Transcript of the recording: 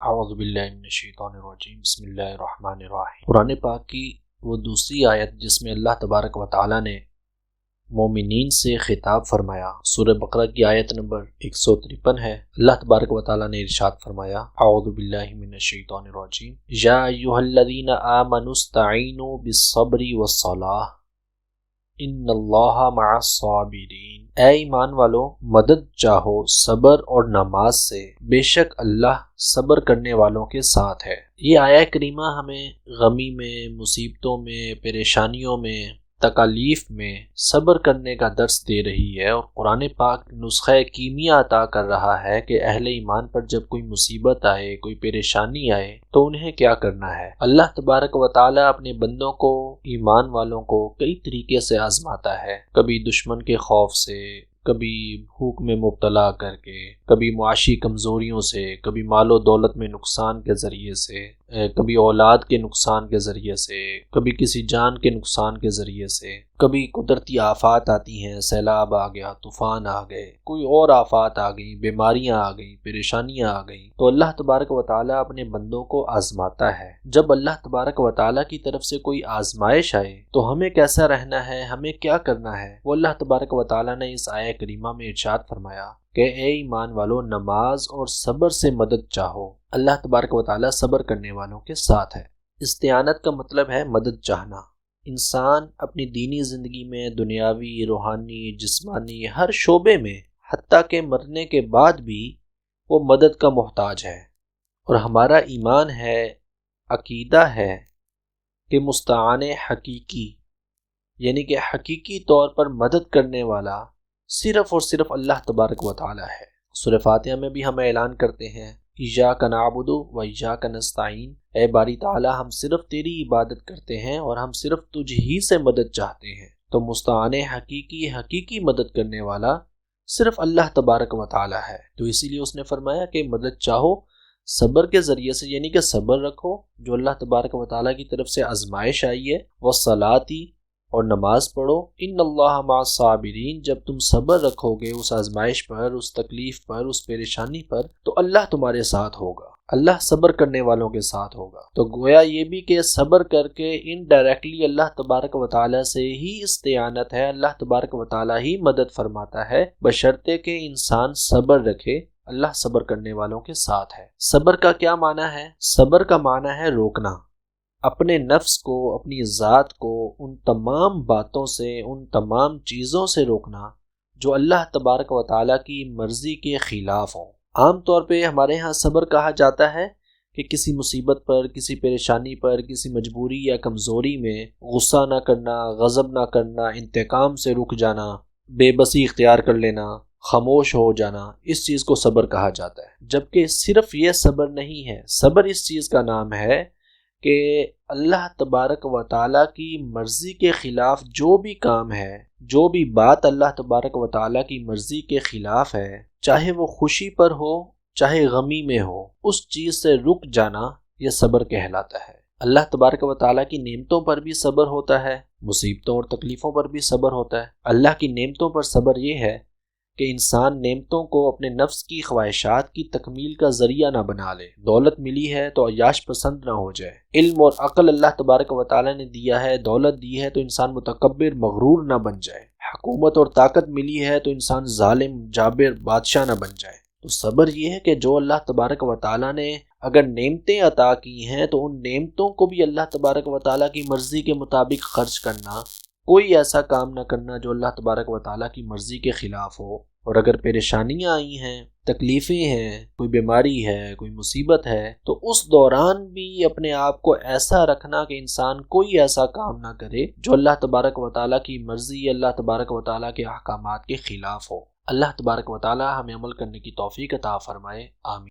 اعوذ باللہ من الشیطان الرجیم بسم اللہ الرحمن الرحیم۔ قرآن پاک کی وہ دوسری آیت جس میں اللہ تبارک و تعالی نے مومنین سے خطاب فرمایا، سورہ بقرہ کی آیت نمبر 153 ہے۔ اللہ تبارک و تعالی نے ارشاد فرمایا، اعوذ باللہ من الشیطان الرجیم، یا ایھا الذین آمنوا استعینوا بالصبر والصلاۃ ان اللہ مع الصابرین۔ اے ایمان والو، مدد چاہو صبر اور نماز سے، بے شک اللہ صبر کرنے والوں کے ساتھ ہے۔ یہ آیہ کریمہ ہمیں غمی میں، مصیبتوں میں، پریشانیوں میں، تکالیف میں صبر کرنے کا درس دے رہی ہے، اور قرآن پاک نسخہ کیمیا عطا کر رہا ہے کہ اہل ایمان پر جب کوئی مصیبت آئے، کوئی پریشانی آئے تو انہیں کیا کرنا ہے۔ اللہ تبارک و تعالی اپنے بندوں کو، ایمان والوں کو کئی طریقے سے آزماتا ہے، کبھی دشمن کے خوف سے، کبھی بھوک میں مبتلا کر کے، کبھی معاشی کمزوریوں سے، کبھی مال و دولت میں نقصان کے ذریعے سے، کبھی اولاد کے نقصان کے ذریعے سے، کبھی کسی جان کے نقصان کے ذریعے سے، کبھی قدرتی آفات آتی ہیں، سیلاب آ گیا، طوفان آ گئے، کوئی اور آفات آ گئی، بیماریاں آ گئیں، پریشانیاں آ گئیں، تو اللہ تبارک و تعالی اپنے بندوں کو آزماتا ہے۔ جب اللہ تبارک و تعالی کی طرف سے کوئی آزمائش آئے تو ہمیں کیسا رہنا ہے، ہمیں کیا کرنا ہے، وہ اللہ تبارک و تعالی نے اس آیہ کریمہ میں ارشاد فرمایا کہ اے ایمان والو، نماز اور صبر سے مدد چاہو، اللہ تبارک و تعالی صبر کرنے والوں کے ساتھ ہے۔ استعانت کا مطلب ہے مدد چاہنا۔ انسان اپنی دینی زندگی میں دنیاوی، روحانی، جسمانی ہر شعبے میں، حتیٰ کہ مرنے کے بعد بھی وہ مدد کا محتاج ہے، اور ہمارا ایمان ہے، عقیدہ ہے کہ مستعان حقیقی، یعنی کہ حقیقی طور پر مدد کرنے والا صرف اور صرف اللہ تبارک و تعالی ہے۔ سورہ فاتحہ میں بھی ہم اعلان کرتے ہیں، ایاک نعبد و ایاک نستعین، اے باری تعالی ہم صرف تیری عبادت کرتے ہیں اور ہم صرف تجھ ہی سے مدد چاہتے ہیں۔ تو مستعان حقیقی مدد کرنے والا صرف اللہ تبارک و تعالی ہے، تو اسی لیے اس نے فرمایا کہ مدد چاہو صبر کے ذریعے سے، یعنی کہ صبر رکھو جو اللہ تبارک و تعالی کی طرف سے آزمائش آئی ہے، والصلاۃ، اور نماز پڑھو، ان اللہ مع الصابرین، جب تم صبر رکھو گے اس آزمائش پر، اس تکلیف پر، اس پریشانی پر، تو اللہ تمہارے ساتھ ہوگا، اللہ صبر کرنے والوں کے ساتھ ہوگا۔ تو گویا یہ بھی کہ صبر کر کے انڈائریکٹلی اللہ تبارک و تعالی سے ہی استعانت ہے، اللہ تبارک و تعالی ہی مدد فرماتا ہے، بشرطے کہ انسان صبر رکھے، اللہ صبر کرنے والوں کے ساتھ ہے۔ صبر کا کیا معنی ہے؟ صبر کا معنی ہے روکنا، اپنے نفس کو، اپنی ذات کو ان تمام باتوں سے، ان تمام چیزوں سے روکنا جو اللہ تبارک و تعالیٰ کی مرضی کے خلاف ہوں۔ عام طور پہ ہمارے ہاں صبر کہا جاتا ہے کہ کسی مصیبت پر، کسی پریشانی پر، کسی مجبوری یا کمزوری میں غصہ نہ کرنا، غضب نہ کرنا، انتقام سے رک جانا، بے بسی اختیار کر لینا، خاموش ہو جانا، اس چیز کو صبر کہا جاتا ہے۔ جبکہ صرف یہ صبر نہیں ہے، صبر اس چیز کا نام ہے کہ اللہ تبارک و تعالیٰ کی مرضی کے خلاف جو بھی کام ہے، جو بھی بات اللہ تبارک و تعالیٰ کی مرضی کے خلاف ہے، چاہے وہ خوشی پر ہو، چاہے غمی میں ہو، اس چیز سے رک جانا یہ صبر کہلاتا ہے۔ اللہ تبارک و تعالیٰ کی نعمتوں پر بھی صبر ہوتا ہے، مصیبتوں اور تکلیفوں پر بھی صبر ہوتا ہے۔ اللہ کی نعمتوں پر صبر یہ ہے کہ انسان نعمتوں کو اپنے نفس کی خواہشات کی تکمیل کا ذریعہ نہ بنا لے۔ دولت ملی ہے تو عیاش پسند نہ ہو جائے، علم اور عقل اللہ تبارک و تعالی نے دیا ہے، دولت دی ہے تو انسان متکبر، مغرور نہ بن جائے۔ حکومت اور طاقت ملی ہے تو انسان ظالم، جابر، بادشاہ نہ بن جائے۔ تو صبر یہ ہے کہ جو اللہ تبارک و تعالی نے اگر نعمتیں عطا کی ہیں تو ان نعمتوں کو بھی اللہ تبارک و تعالی کی مرضی کے مطابق خرچ کرنا، کوئی ایسا کام نہ کرنا جو اللہ تبارک و تعالیٰ کی مرضی کے خلاف ہو۔ اور اگر پریشانیاں آئی ہیں، تکلیفیں ہیں، کوئی بیماری ہے، کوئی مصیبت ہے، تو اس دوران بھی اپنے آپ کو ایسا رکھنا کہ انسان کوئی ایسا کام نہ کرے جو اللہ تبارک و تعالیٰ کی مرضی، اللہ تبارک و تعالیٰ کے احکامات کے خلاف ہو۔ اللہ تبارک و تعالیٰ ہمیں عمل کرنے کی توفیق عطا فرمائے، آمین۔